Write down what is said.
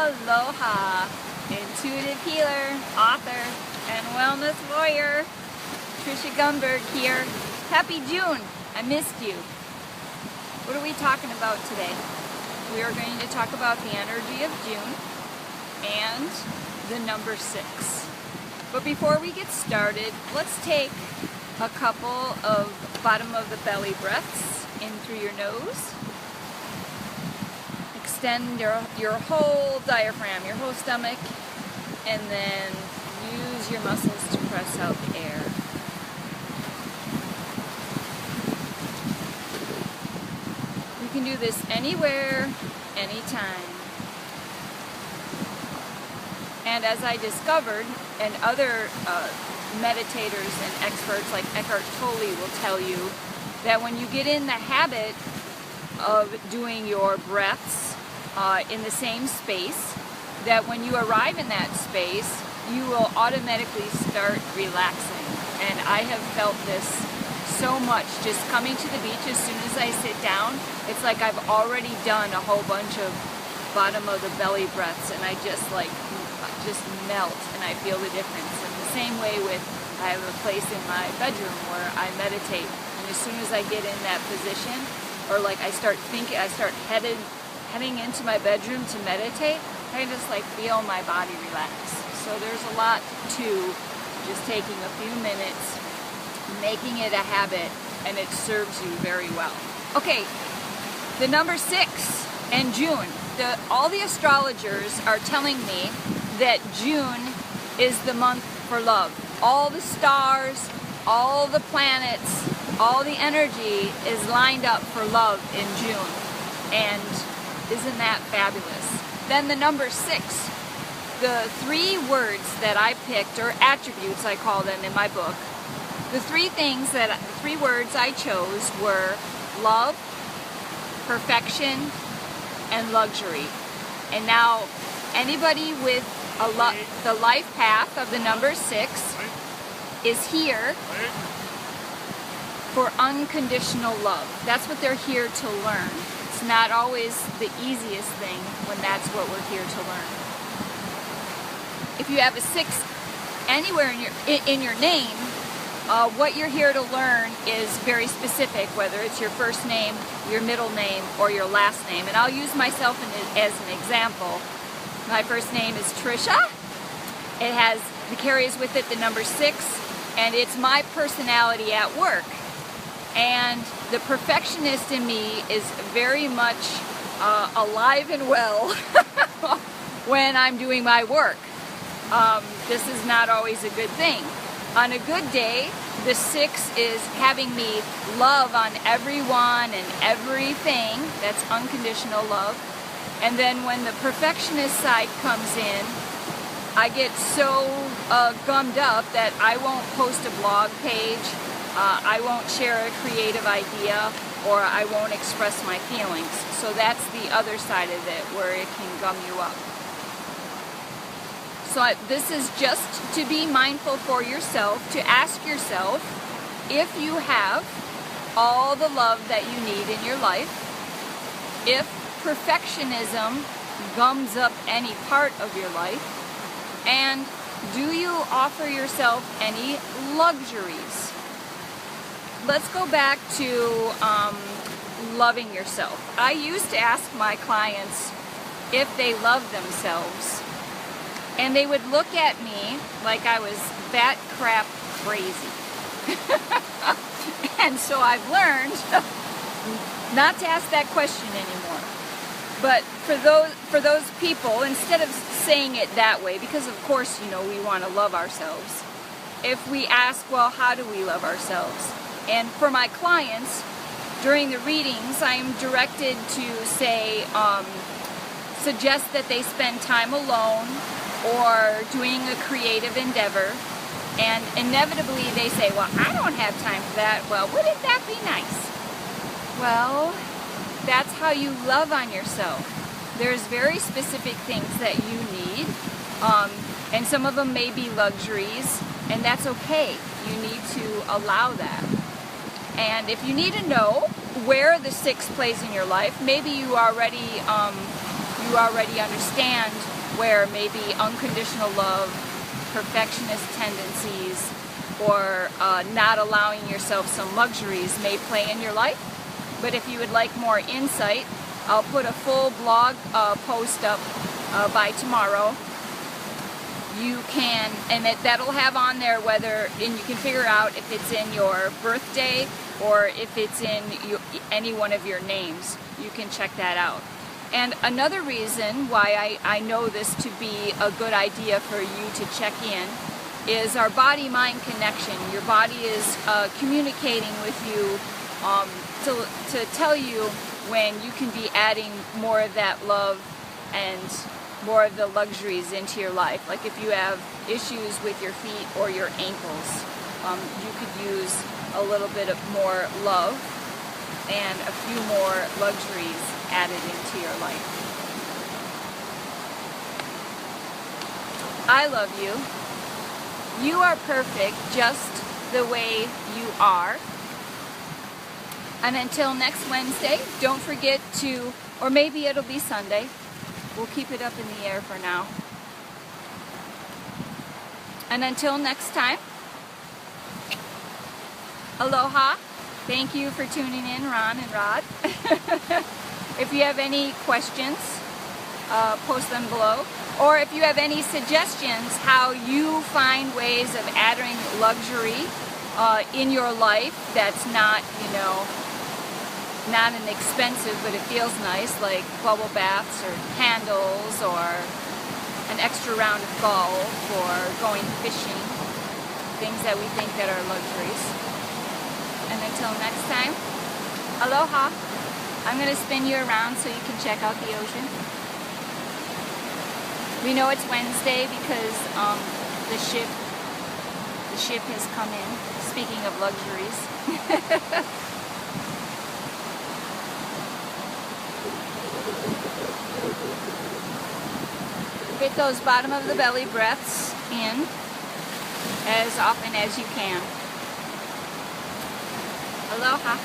Aloha, intuitive healer, author, and wellness warrior, Tricia Gunberg here. Happy June! I missed you. What are we talking about today? We are going to talk about the energy of June and the number 6. But before we get started, let's take a couple of bottom of the belly breaths in through your nose. Extend your whole diaphragm, your whole stomach, and then use your muscles to press out the air. You can do this anywhere, anytime. And as I discovered, and other meditators and experts like Eckhart Tolle will tell you, that when you get in the habit of doing your breaths in the same space, that when you arrive in that space, you will automatically start relaxing. And I have felt this so much just coming to the beach. As soon as I sit down, it's like I've already done a whole bunch of bottom of the belly breaths, and I just melt and I feel the difference. And the same way with, I have a place in my bedroom where I meditate, and as soon as I get in that position, or like I start thinking, I start heading into my bedroom to meditate, I just like feel my body relax. So there's a lot to just taking a few minutes, making it a habit, and it serves you very well. Okay, the number 6 and June. All the astrologers are telling me that June is the month for love. All the stars, all the planets, all the energy is lined up for love in June. And isn't that fabulous? Then the number 6, the 3 words that I picked, or attributes I call them in my book, the 3 words I chose were love, perfection, and luxury. And now anybody with the life path of the number 6 is here for unconditional love. That's what they're here to learn. It's not always the easiest thing when that's what we're here to learn. If you have a 6 anywhere in your name, what you're here to learn is very specific, whether it's your first name, your middle name, or your last name. And I'll use myself as an example. My first name is Tricia. It carries with it the number 6, and it's my personality at work. And the perfectionist in me is very much alive and well when I'm doing my work. This is not always a good thing. On a good day, the 6 is having me love on everyone and everything. That's unconditional love. And then when the perfectionist side comes in, I get so gummed up that I won't post a blog page, I won't share a creative idea, or I won't express my feelings. So that's the other side of it, where it can gum you up. So this is just to be mindful for yourself, to ask yourself if you have all the love that you need in your life, if perfectionism gums up any part of your life, and do you offer yourself any luxuries? Let's go back to loving yourself. I used to ask my clients if they love themselves, and they would look at me like I was bat crap crazy. And so I've learned not to ask that question anymore. But for those people, instead of saying it that way, because of course, you know, we want to love ourselves, if we ask, well, how do we love ourselves? And for my clients, during the readings, I'm directed to say, suggest that they spend time alone or doing a creative endeavor. And inevitably they say, well, I don't have time for that. Well, wouldn't that be nice? Well, that's how you love on yourself. There's very specific things that you need, and some of them may be luxuries, and that's okay. You need to allow that. And if you need to know where the 6 plays in your life, maybe you already understand where maybe unconditional love, perfectionist tendencies, or not allowing yourself some luxuries may play in your life. But if you would like more insight, I'll put a full blog post up by tomorrow. You can, and that'll have on there whether, and you can figure out if it's in your birthday or if it's in any one of your names. You can check that out. And another reason why I know this to be a good idea for you to check in is our body-mind connection. Your body is communicating with you to tell you when you can be adding more of that love and more of the luxuries into your life. Like if you have issues with your feet or your ankles, you could use a little bit of more love and a few more luxuries added into your life. I love you. You are perfect just the way you are. And until next Wednesday, don't forget to, or maybe it'll be Sunday. We'll keep it up in the air for now. And until next time, aloha. Thank you for tuning in, Ron and Rod. If you have any questions, post them below. Or if you have any suggestions how you find ways of adding luxury in your life that's not, not an expensive, but it feels nice, like bubble baths or candles or an extra round of golf or going fishing, things that we think that are luxuries. And until next time, aloha. I'm going to spin you around so you can check out the ocean. We know it's Wednesday because the ship has come in. Speaking of luxuries. Get those bottom of the belly breaths in as often as you can. Aloha.